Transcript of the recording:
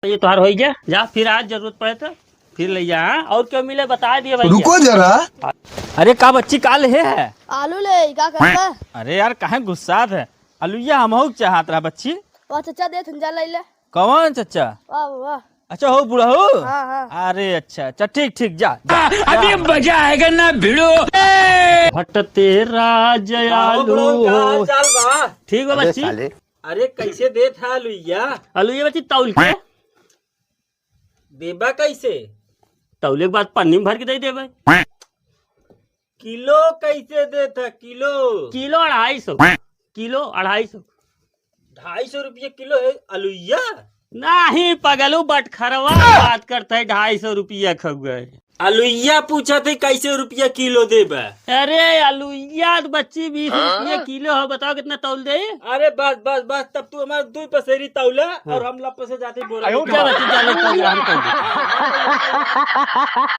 ये तुहार हो गया, जा फिर आज जरूरत पड़े तो फिर ले जा। और क्या मिले बता दिए भाई। रुको जरा। अरे का बच्ची का ले है? आलू ले का करता। अरे यार काहे गुस्सा है? आलूया हमहू चाहत रहा बच्ची। वाह चाचा दे थंजा ले ले। कौन चचा? वाह वाह। अच्छा हो बुढ़ा हो। हाँ हाँ। अरे अच्छा अच्छा ठीक ठीक जा, अभी मजा आएगा ना भिड़ो। हट तेरा जयालू। ठीक है बच्ची। अरे कैसे दे था आलूया? आलूया बच्ची तौल के देबा कैसे? तौले के बाद पन्नी में भर के दे देवे। किलो कैसे दे था? Kilo kilo 250। किलो 250। 250 रुपये किलो है आलूया? नहीं पगलू बटखरवा बात करते है। 250 रुपया खगुए। आलूया पूछा थे कैसे रुपया किलो देबा? अरे आलूया बच्ची 20 रुपया किलो हो। बताओ कितना तौल दे। अरे बस बस बस, तब तू हमारे 2 पसेरी तौला और हम लपसे जाते बोरा। क्या बच्ची जाने